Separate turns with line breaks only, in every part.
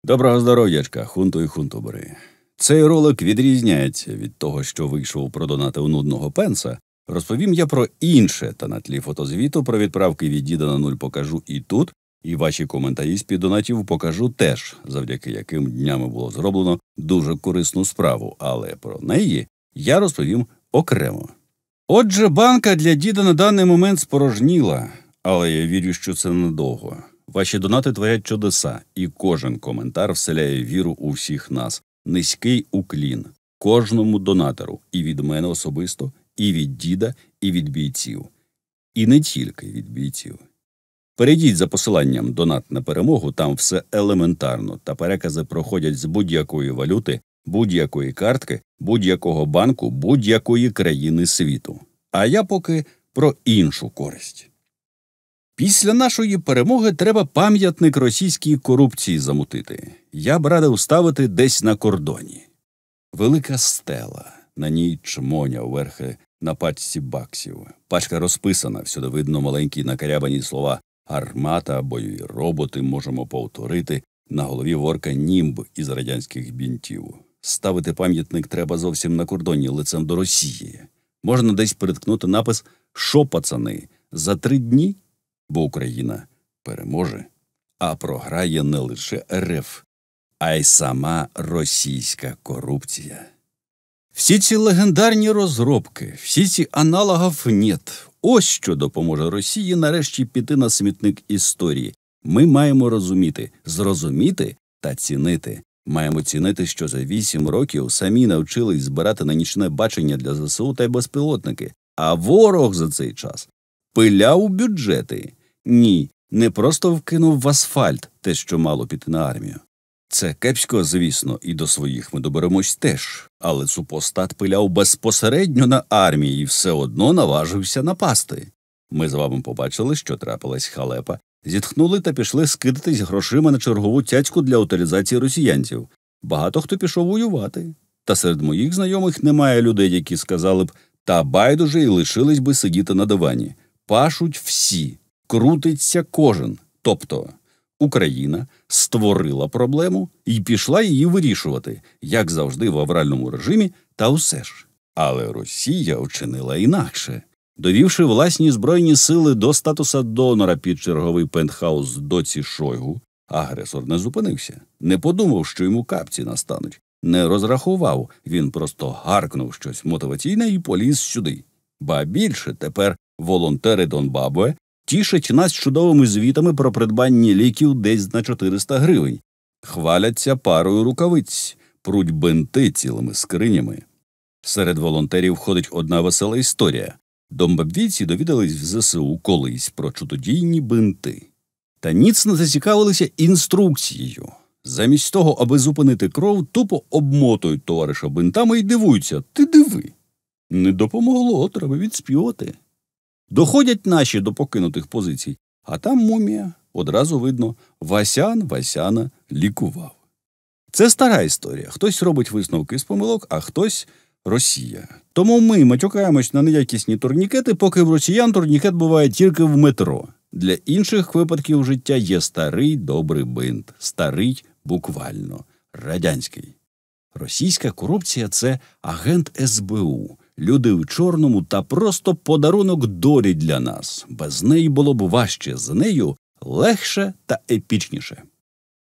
Доброго здоров'ячка, хунту і хунтубери. Цей ролик відрізняється від того, що вийшов про донати у нудного пенса. Розповім я про інше, та на тлі фотозвіту про відправки від діда на нуль покажу і тут, і ваші коментарі з-під донатів покажу теж, завдяки яким днями було зроблено дуже корисну справу, але про неї я розповім окремо. Отже, банка для діда на даний момент спорожніла, але я вірю, що це недовго. Ваші донати творять чудеса, і кожен коментар вселяє віру у всіх нас. Низький уклін кожному донатору, і від мене особисто, і від діда, і від бійців. І не тільки від бійців. Перейдіть за посиланням «Донат на перемогу», там все елементарно, та перекази проходять з будь-якої валюти, будь-якої картки, будь-якого банку, будь-якої країни світу. А я поки про іншу користь. Після нашої перемоги треба пам'ятник російській корупції замутити. Я б радив ставити десь на кордоні. Велика стела, на ній чмоня верхи на пачці баксів. Пачка розписана, всюди видно маленькі накарябані слова «Армата», «Бойові роботи», «Можемо повторити», на голові ворка німб із радянських бінтів. Ставити пам'ятник треба зовсім на кордоні, лицем до Росії. Можна десь переткнути напис «Шо, пацани, за 3 дні?» Бо Україна переможе, а програє не лише РФ, а й сама російська корупція. Всі ці легендарні розробки, всі ці аналогів нет. Ось що допоможе Росії нарешті піти на смітник історії. Ми маємо розуміти, зрозуміти та цінити. Маємо цінити, що за 8 років самі навчились збирати на нічне бачення для ЗСУ та й безпілотники, а ворог за цей час пиляв бюджети. Ні, не просто вкинув в асфальт те, що мало піти на армію. Це кепсько, звісно, і до своїх ми доберемось теж. Але супостат пиляв безпосередньо на армії і все одно наважився напасти. Ми з вами побачили, що трапилась халепа, зітхнули та пішли скидатись грошима на чергову цяцьку для утилізації росіянців. Багато хто пішов воювати. Та серед моїх знайомих немає людей, які сказали б «та байдуже» і лишились би сидіти на дивані. Пашуть всі. Крутиться кожен. Тобто, Україна створила проблему і пішла її вирішувати, як завжди в авральному режимі, та усе ж. Але Росія вчинила інакше. Довівши власні збройні сили до статуса донора під черговий пентхаус доці Шойгу, агресор не зупинився. Не подумав, що йому капці настануть. Не розрахував, він просто гаркнув щось мотиваційне і поліз сюди. Ба більше, тепер волонтери Донбабуе тішать нас чудовими звітами про придбання ліків десь на 400 гривень. Хваляться парою рукавиць, пруть бинти цілими скринями. Серед волонтерів ходить одна весела історія. Донбабвійці довідались в ЗСУ колись про чудодійні бинти. Та ніцно зацікавилися інструкцією. Замість того, аби зупинити кров, тупо обмотують товариша бинтами і дивуються. Ти диви. Не допомогло, треба відспівати. Доходять наші до покинутих позицій, а там мумія. Одразу видно, Васяна лікував. Це стара історія. Хтось робить висновки з помилок, а хтось – Росія. Тому ми матюкаємось на неякісні турнікети, поки в росіян турнікет буває тільки в метро. Для інших випадків життя є старий добрий бинт. Старий буквально. Радянський. Російська корупція – це агент СБУ. Люди в чорному та просто подарунок долі для нас. Без неї було б важче, з нею легше та епічніше.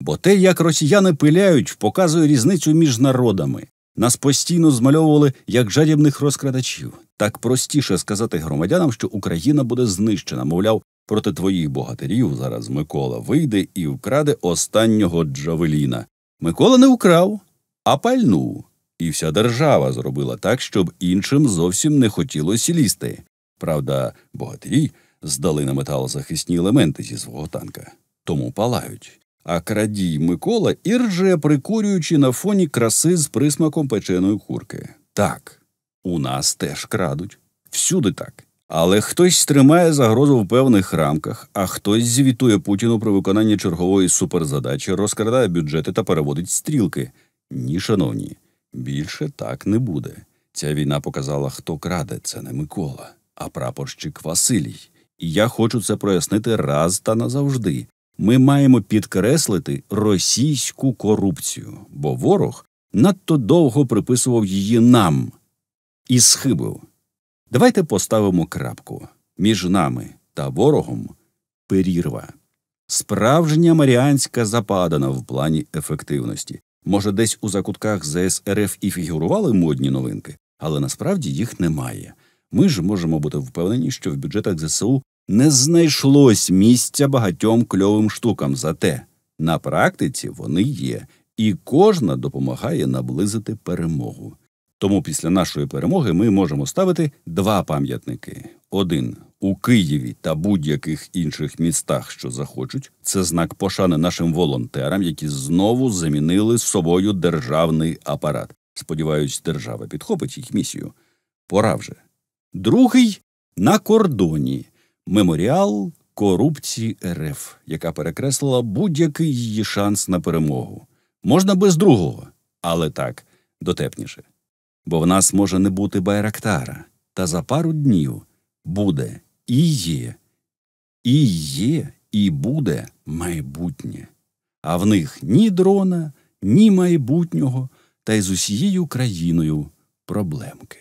Бо те, як росіяни пиляють, показує різницю між народами. Нас постійно змальовували як жадібних розкрадачів. Так простіше сказати громадянам, що Україна буде знищена. Мовляв, проти твоїх богатирів зараз Микола вийде і вкраде останнього Джавеліна. Микола не вкрав, а пальнув. І вся держава зробила так, щоб іншим зовсім не хотілося лізти. Правда, богатирі здали на метал захисні елементи зі свого танка. Тому палають. А крадій Микола і рже, прикурюючи на фоні краси з присмаком печеної курки. Так, у нас теж крадуть. Всюди так. Але хтось тримає загрозу в певних рамках, а хтось звітує Путіну про виконання чергової суперзадачі, розкрадає бюджети та переводить стрілки. Ні, шановні. Більше так не буде. Ця війна показала, хто краде. Це не Микола, а прапорщик Василій. І я хочу це прояснити раз та назавжди. Ми маємо підкреслити російську корупцію, бо ворог надто довго приписував її нам і схибив. Давайте поставимо крапку. Між нами та ворогом перірва. Справжня маріанська западина в плані ефективності. Може, десь у закутках ЗС РФ і фігурували модні новинки, але насправді їх немає. Ми ж можемо бути впевнені, що в бюджетах ЗСУ не знайшлось місця багатьом кльовим штукам, зате на практиці вони є, і кожна допомагає наблизити перемогу. Тому після нашої перемоги ми можемо ставити 2 пам'ятники. Один у Києві та будь-яких інших містах, що захочуть. Це знак пошани нашим волонтерам, які знову замінили собою державний апарат. Сподіваюсь, держава підхопить їх місію. Пора вже. Другий – на кордоні. Меморіал корупції РФ, яка перекреслила будь-який її шанс на перемогу. Можна без другого, але так, дотепніше. Бо в нас може не бути Байрактара, та за пару днів буде і буде майбутнє. А в них ні дрона, ні майбутнього, та й з усією країною проблемки.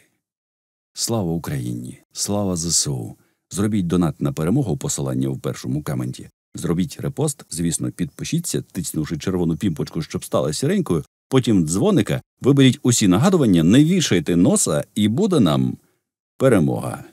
Слава Україні! Слава ЗСУ! Зробіть донат на перемогу, посилання в першому коменті. Зробіть репост, звісно, підпишіться, тиснувши червону пімпочку, щоб стала сіренькою, потім дзвоника, виберіть усі нагадування, не вішайте носа, і буде нам перемога.